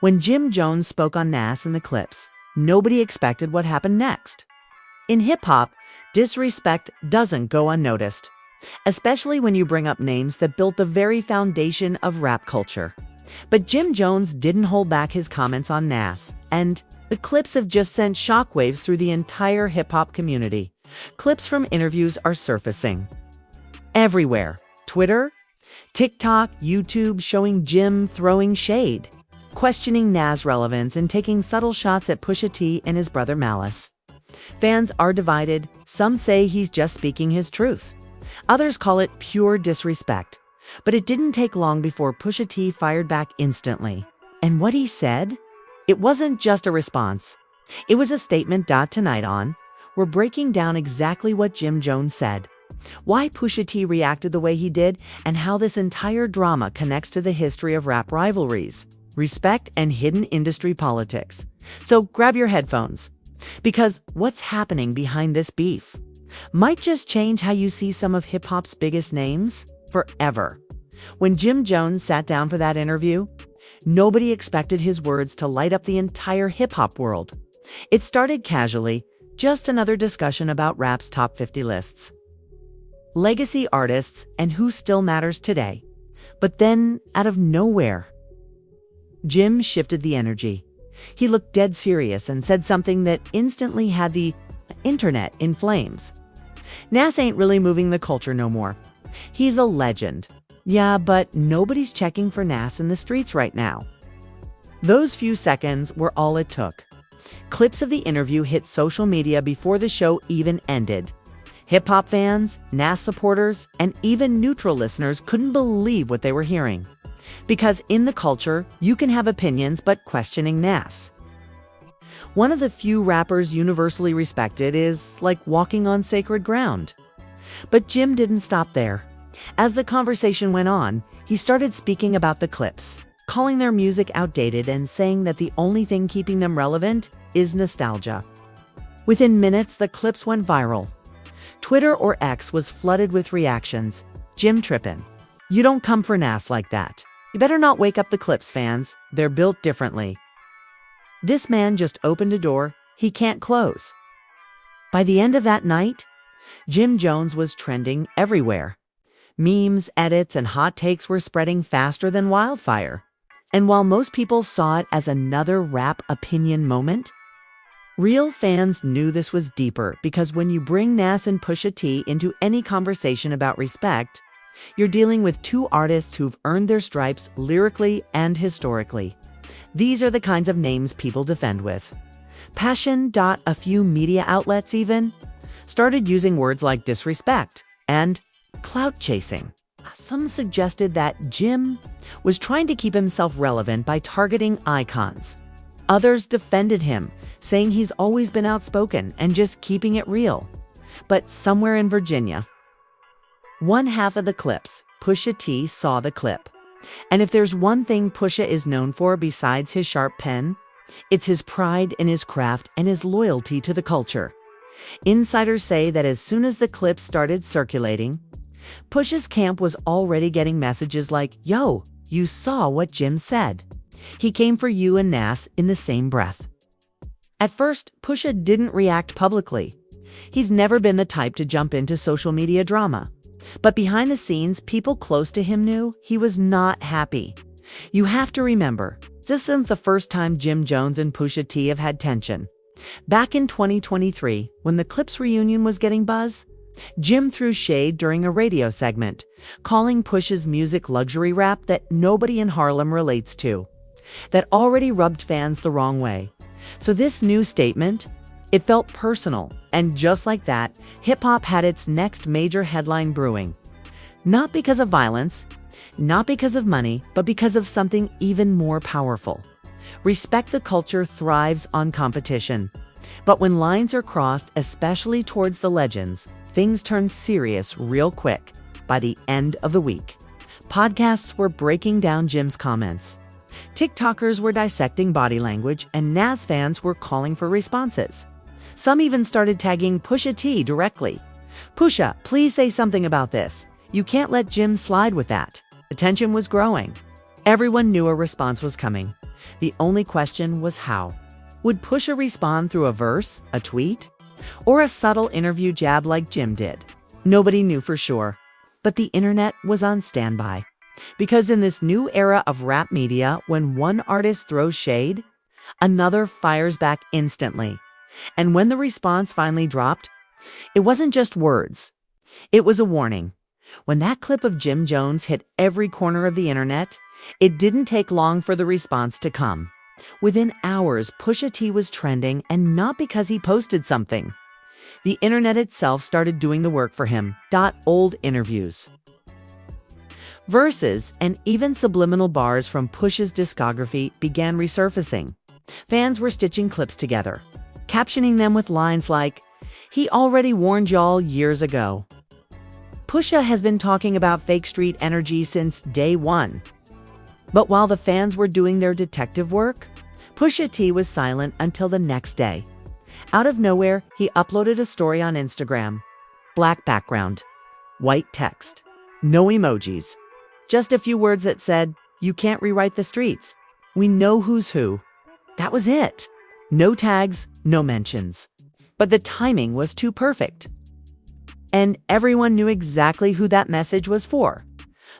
When Jim Jones spoke on Nas and the Clipse, nobody expected what happened next. In hip-hop, disrespect doesn't go unnoticed, especially when you bring up names that built the very foundation of rap culture. But Jim Jones didn't hold back his comments on Nas, and the Clipse have just sent shockwaves through the entire hip-hop community. Clips from interviews are surfacing everywhere. Twitter, TikTok, YouTube, showing Jim throwing shade, questioning Nas' relevance, and taking subtle shots at Pusha T and his brother Malice. Fans are divided. Some say he's just speaking his truth. Others call it pure disrespect. But it didn't take long before Pusha T fired back instantly. And what he said? It wasn't just a response. It was a statement. Tonight on, we're breaking down exactly what Jim Jones said, why Pusha T reacted the way he did, and how this entire drama connects to the history of rap rivalries, respect, and hidden industry politics. So grab your headphones, because what's happening behind this beef might just change how you see some of hip-hop's biggest names forever. When Jim Jones sat down for that interview, nobody expected his words to light up the entire hip-hop world. It started casually, just another discussion about rap's top 50 lists, legacy artists, and who still matters today. But then, out of nowhere, Jim shifted the energy. He looked dead serious and said something that instantly had the internet in flames. Nas ain't really moving the culture no more. He's a legend. Yeah, but nobody's checking for Nas in the streets right now. Those few seconds were all it took. Clips of the interview hit social media before the show even ended. Hip-hop fans, Nas supporters, and even neutral listeners couldn't believe what they were hearing. Because in the culture, you can have opinions, but questioning Nas, one of the few rappers universally respected, is like walking on sacred ground. But Jim didn't stop there. As the conversation went on, he started speaking about the Clipse, calling their music outdated and saying that the only thing keeping them relevant is nostalgia. Within minutes, the Clipse went viral. Twitter, or X, was flooded with reactions. Jim trippin'. You don't come for Nas like that. You better not wake up the Clipse fans. They're built differently. This man just opened a door he can't close. By the end of that night, Jim Jones was trending everywhere. Memes, edits, and hot takes were spreading faster than wildfire. And while most people saw it as another rap opinion moment, real fans knew this was deeper, because when you bring Nas and Pusha T into any conversation about respect, you're dealing with two artists who've earned their stripes lyrically and historically. These are the kinds of names people defend with passion. A few media outlets even started using words like disrespect and clout chasing. Some suggested that Jim was trying to keep himself relevant by targeting icons. Others defended him, saying he's always been outspoken and just keeping it real. But somewhere in Virginia, one half of the Clipse, Pusha T, saw the clip. And if there's one thing Pusha is known for besides his sharp pen, it's his pride in his craft and his loyalty to the culture. Insiders say that as soon as the clip started circulating, Pusha's camp was already getting messages like, "Yo, you saw what Jim said. He came for you and Nas in the same breath." At first, Pusha didn't react publicly. He's never been the type to jump into social media drama. But behind the scenes, people close to him knew he was not happy. You have to remember, this isn't the first time Jim Jones and Pusha T have had tension. Back in 2023, when the Clipse reunion was getting buzz, Jim threw shade during a radio segment, calling Pusha's music luxury rap that nobody in Harlem relates to. That already rubbed fans the wrong way. So this new statement, it felt personal, and just like that, hip-hop had its next major headline brewing. Not because of violence, not because of money, but because of something even more powerful. Respect the culture thrives on competition. But when lines are crossed, especially towards the legends, things turn serious real quick. By the end of the week, podcasts were breaking down Jim's comments. TikTokers were dissecting body language, and Nas fans were calling for responses. Some even started tagging Pusha T directly. "Pusha, please say something about this. You can't let Jim slide with that." The tension was growing. Everyone knew a response was coming. The only question was how. Would Pusha respond through a verse, a tweet, or a subtle interview jab like Jim did? Nobody knew for sure, but the internet was on standby. Because in this new era of rap media, when one artist throws shade, another fires back instantly. And when the response finally dropped, it wasn't just words. It was a warning. When that clip of Jim Jones hit every corner of the internet, it didn't take long for the response to come. Within hours, Pusha T was trending, and not because he posted something. The internet itself started doing the work for him. Old interviews, verses, and even subliminal bars from Pusha's discography began resurfacing. Fans were stitching clips together, captioning them with lines like, "He already warned y'all years ago." Pusha has been talking about fake street energy since day one. But while the fans were doing their detective work, Pusha T was silent until the next day. Out of nowhere, he uploaded a story on Instagram. Black background, white text, no emojis. Just a few words that said, "You can't rewrite the streets. We know who's who." That was it. No tags, no mentions. But the timing was too perfect. And everyone knew exactly who that message was for.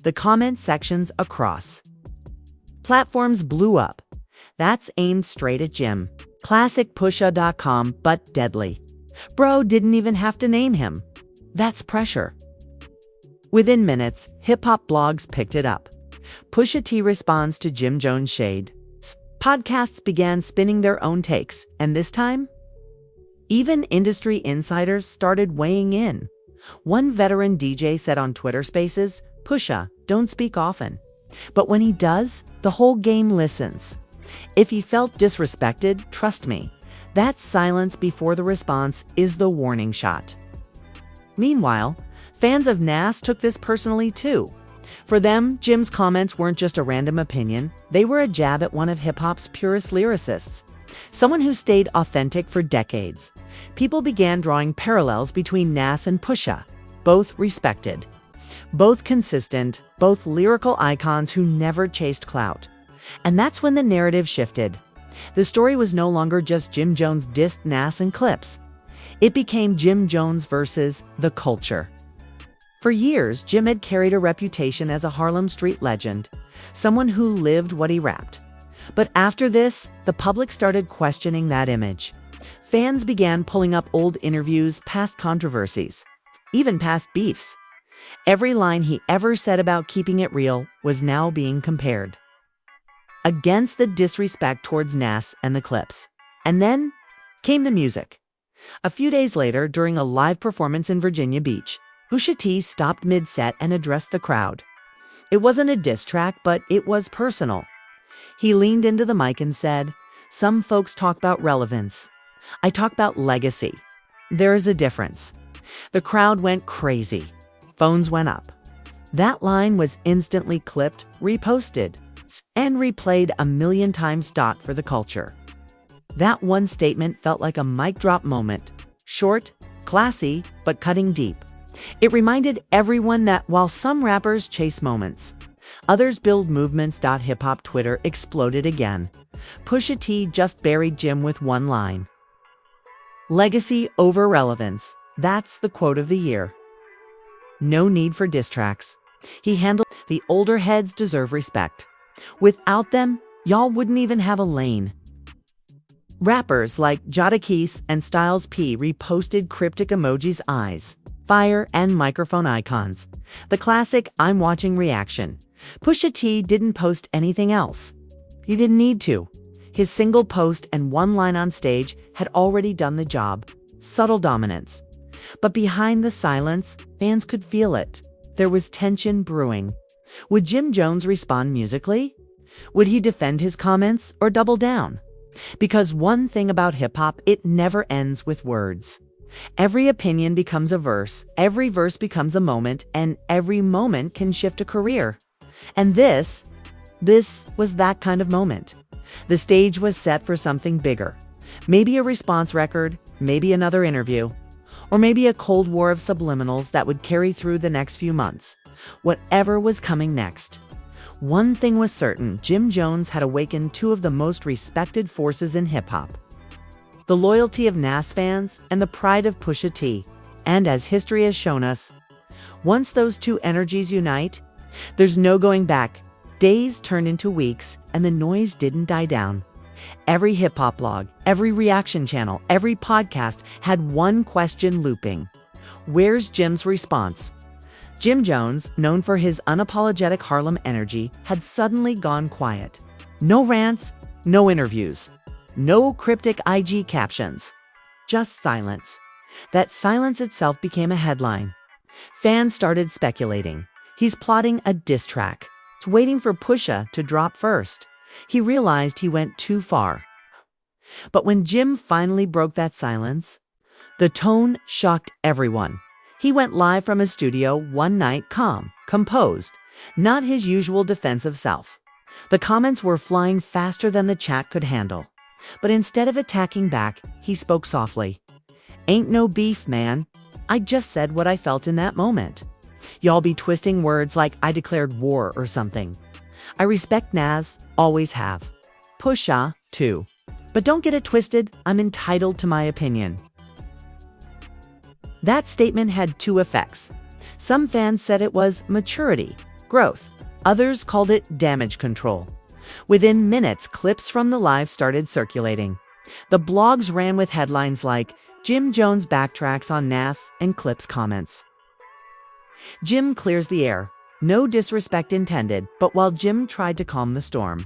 The comment sections across platforms blew up. That's aimed straight at Jim. ClassicPusha.com, but deadly. Bro didn't even have to name him. That's pressure. Within minutes, hip-hop blogs picked it up. Pusha T responds to Jim Jones' shade. Podcasts began spinning their own takes, and this time, even industry insiders started weighing in. One veteran DJ said on Twitter Spaces, "Pusha, don't speak often. But when he does, the whole game listens. If he felt disrespected, trust me, that silence before the response is the warning shot." Meanwhile, fans of Nas took this personally too. For them, Jim's comments weren't just a random opinion, they were a jab at one of hip-hop's purest lyricists, someone who stayed authentic for decades. People began drawing parallels between Nas and Pusha, both respected, both consistent, both lyrical icons who never chased clout. And that's when the narrative shifted. The story was no longer just Jim Jones dissed Nas and Clipse. It became Jim Jones versus the culture. For years, Jim had carried a reputation as a Harlem street legend, someone who lived what he rapped. But after this, the public started questioning that image. Fans began pulling up old interviews, past controversies, even past beefs. Every line he ever said about keeping it real was now being compared against the disrespect towards Nas and the Clipse. And then came the music. A few days later, during a live performance in Virginia Beach, Pusha T stopped mid-set and addressed the crowd. It wasn't a diss track, but it was personal. He leaned into the mic and said, "Some folks talk about relevance. I talk about legacy. There is a difference." The crowd went crazy. Phones went up. That line was instantly clipped, reposted, and replayed a million times. For the culture. That one statement felt like a mic drop moment. Short, classy, but cutting deep. It reminded everyone that while some rappers chase moments, others build movements. Hip-hop Twitter exploded again. Pusha T just buried Jim with one line. "Legacy over relevance." That's the quote of the year. No need for diss tracks. He handled the older heads deserve respect. Without them, y'all wouldn't even have a lane. Rappers like Jadakiss and Styles P reposted cryptic emojis, eyes, fire, and microphone icons. The classic "I'm watching" reaction. Pusha T didn't post anything else. He didn't need to. His single post and one line on stage had already done the job. Subtle dominance. But behind the silence, fans could feel it. There was tension brewing. Would Jim Jones respond musically? Would he defend his comments or double down? Because one thing about hip-hop, it never ends with words. Every opinion becomes a verse, every verse becomes a moment, and every moment can shift a career. And this was that kind of moment. The stage was set for something bigger. Maybe a response record, maybe another interview, or maybe a cold war of subliminals that would carry through the next few months. Whatever was coming next, One thing was certain, Jim Jones had awakened two of the most respected forces in hip-hop: the loyalty of Nas fans and the pride of Pusha T. And as history has shown us, once those two energies unite, there's no going back. Days turned into weeks, and the noise didn't die down. Every hip-hop blog, every reaction channel, every podcast had one question looping: where's Jim's response? Jim Jones, known for his unapologetic Harlem energy, had suddenly gone quiet. No rants, no interviews, no cryptic IG captions, just silence. That silence itself became a headline. Fans started speculating. He's plotting a diss track, waiting for Pusha to drop first. He realized he went too far. But when Jim finally broke that silence, the tone shocked everyone. He went live from his studio one night, calm, composed, not his usual defensive self. The comments were flying faster than the chat could handle. But instead of attacking back, he spoke softly. "Ain't no beef, man. I just said what I felt in that moment. Y'all be twisting words like I declared war or something. I respect Nas, always have. Pusha, too. But don't get it twisted, I'm entitled to my opinion." That statement had two effects. Some fans said it was maturity, growth. Others called it damage control. Within minutes, clips from the live started circulating. The blogs ran with headlines like Jim Jones backtracks on Nas and Clipse comments. Jim clears the air. No disrespect intended, but while Jim tried to calm the storm,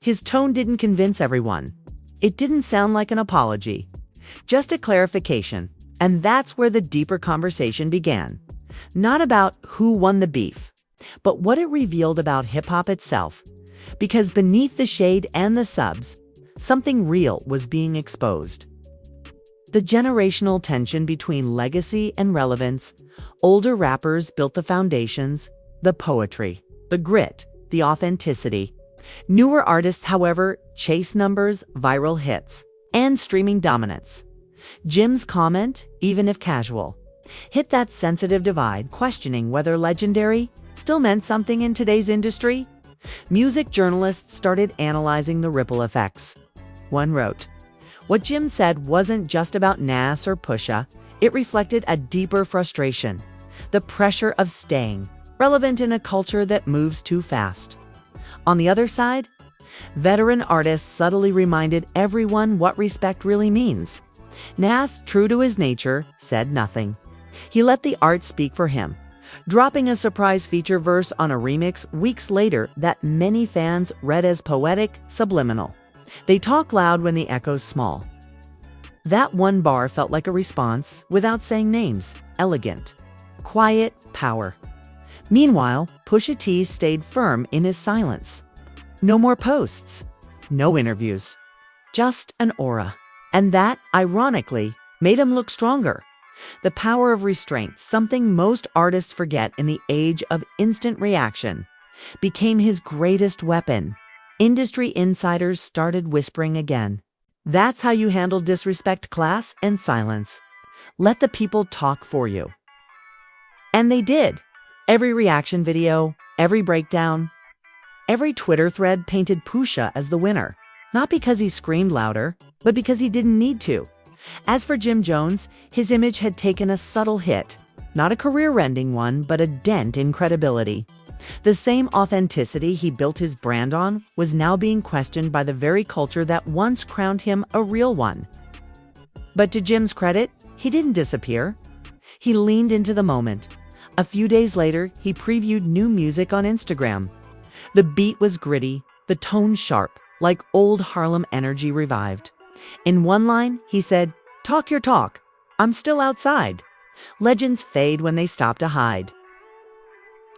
his tone didn't convince everyone. It didn't sound like an apology, just a clarification. And that's where the deeper conversation began. Not about who won the beef, but what it revealed about hip-hop itself. Because beneath the shade and the subs, something real was being exposed. The generational tension between legacy and relevance. Older rappers built the foundations, the poetry, the grit, the authenticity. Newer artists, however, chase numbers, viral hits, and streaming dominance. Jim's comment, even if casual, hit that sensitive divide, questioning whether legendary still meant something in today's industry. Music journalists started analyzing the ripple effects. One wrote, "What Jim said wasn't just about Nas or Pusha, it reflected a deeper frustration, the pressure of staying relevant in a culture that moves too fast." On the other side, veteran artists subtly reminded everyone what respect really means. Nas, true to his nature, said nothing. He let the art speak for him, dropping a surprise feature verse on a remix weeks later that many fans read as poetic, subliminal. They talk loud when the echo's small. That one bar felt like a response without saying names. Elegant, quiet power. Meanwhile, Pusha T stayed firm in his silence. No more posts, no interviews, just an aura. And that, ironically, made him look stronger. The power of restraint, something most artists forget in the age of instant reaction, became his greatest weapon. Industry insiders started whispering again. That's how you handle disrespect, class, and silence. Let the people talk for you. And they did. Every reaction video, every breakdown, every Twitter thread painted Pusha as the winner. Not because he screamed louder, but because he didn't need to. As for Jim Jones, his image had taken a subtle hit. Not a career-ending one, but a dent in credibility. The same authenticity he built his brand on was now being questioned by the very culture that once crowned him a real one. But to Jim's credit, he didn't disappear. He leaned into the moment. A few days later, he previewed new music on Instagram. The beat was gritty, the tone sharp, like old Harlem energy revived. In one line, he said, "Talk your talk. I'm still outside. Legends fade when they stop to hide."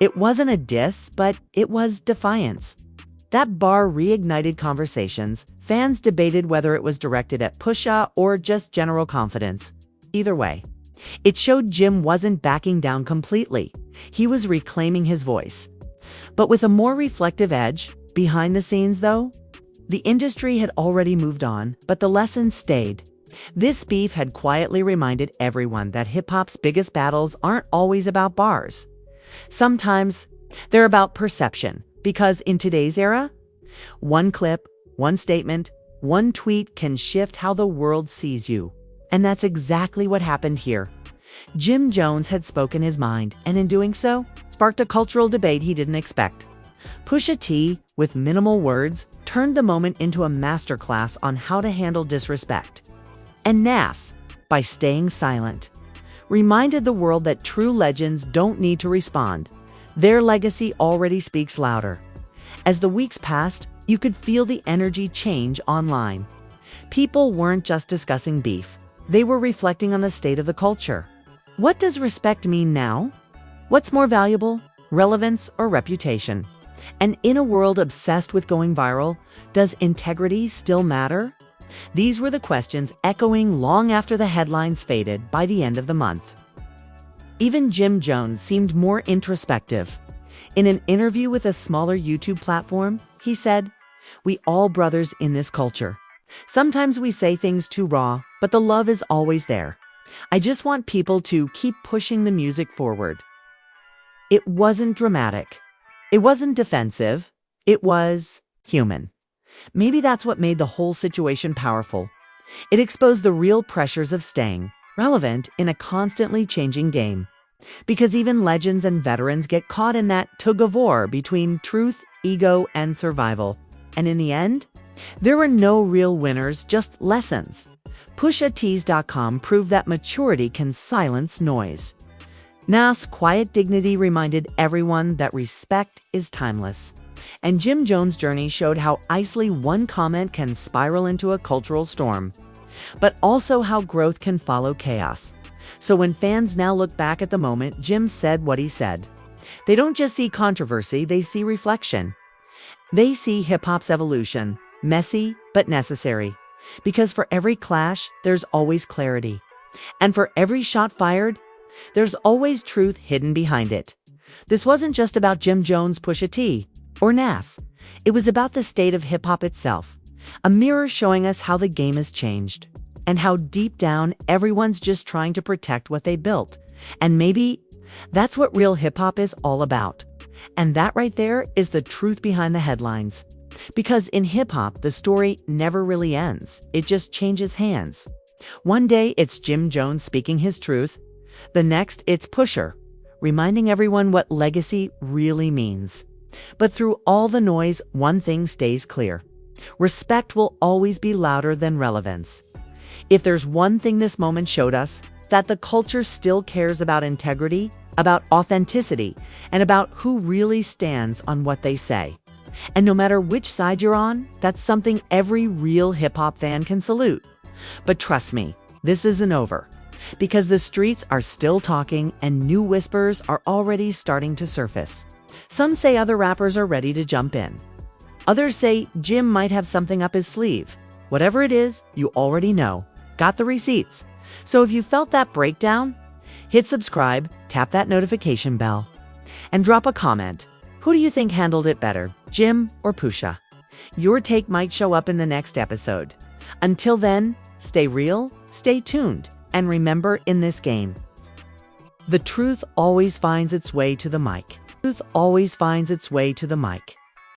It wasn't a diss, but it was defiance. That bar reignited conversations. Fans debated whether it was directed at Pusha or just general confidence. Either way, it showed Jim wasn't backing down completely. He was reclaiming his voice. But with a more reflective edge. Behind the scenes, though, the industry had already moved on, but the lessons stayed. This beef had quietly reminded everyone that hip-hop's biggest battles aren't always about bars. Sometimes they're about perception, Because in today's era, one clip, one statement, one tweet can shift how the world sees you. And that's exactly what happened here. Jim Jones had spoken his mind, and in doing so, sparked a cultural debate he didn't expect. Pusha T, with minimal words, turned the moment into a masterclass on how to handle disrespect. And Nas, by staying silent, reminded the world that true legends don't need to respond. Their legacy already speaks louder. As the weeks passed, you could feel the energy change online. People weren't just discussing beef. They were reflecting on the state of the culture. What does respect mean now? What's more valuable, relevance or reputation? And in a world obsessed with going viral, does integrity still matter? These were the questions echoing long after the headlines faded by the end of the month. Even Jim Jones seemed more introspective. In an interview with a smaller YouTube platform, he said, "We all brothers in this culture. Sometimes we say things too raw, but the love is always there. I just want people to keep pushing the music forward." It wasn't dramatic. It wasn't defensive. It was human. Maybe that's what made the whole situation powerful. It exposed the real pressures of staying relevant in a constantly changing game. Because even legends and veterans get caught in that tug-of-war between truth, ego, and survival. And in the end, there were no real winners, just lessons. PushaTees.com proved that maturity can silence noise. Nas' quiet dignity reminded everyone that respect is timeless. And Jim Jones' journey showed how easily one comment can spiral into a cultural storm, but also how growth can follow chaos. So when fans now look back at the moment Jim said what he said, they don't just see controversy, they see reflection. They see hip-hop's evolution, messy but necessary. Because for every clash, there's always clarity. And for every shot fired, there's always truth hidden behind it. This wasn't just about Jim Jones, Pusha T, or Nas. It was about the state of hip-hop itself, a mirror showing us how the game has changed, and how deep down everyone's just trying to protect what they built. And maybe that's what real hip-hop is all about. And that right there is the truth behind the headlines. Because in hip-hop, the story never really ends. It just changes hands. One day, it's Jim Jones speaking his truth. The next, it's Pusha, reminding everyone what legacy really means. But through all the noise, one thing stays clear. Respect will always be louder than relevance. If there's one thing this moment showed us, that the culture still cares about integrity, about authenticity, and about who really stands on what they say. And no matter which side you're on, that's something every real hip-hop fan can salute. But trust me, this isn't over. Because the streets are still talking and new whispers are already starting to surface. Some say other rappers are ready to jump in. Others say Jim might have something up his sleeve. Whatever it is, you already know. Got the receipts. So if you felt that breakdown, hit subscribe, tap that notification bell, and drop a comment. Who do you think handled it better, Jim or Pusha? Your take might show up in the next episode. Until then, stay real, stay tuned, and remember, in this game, the truth always finds its way to the mic. Truth always finds its way to the mic.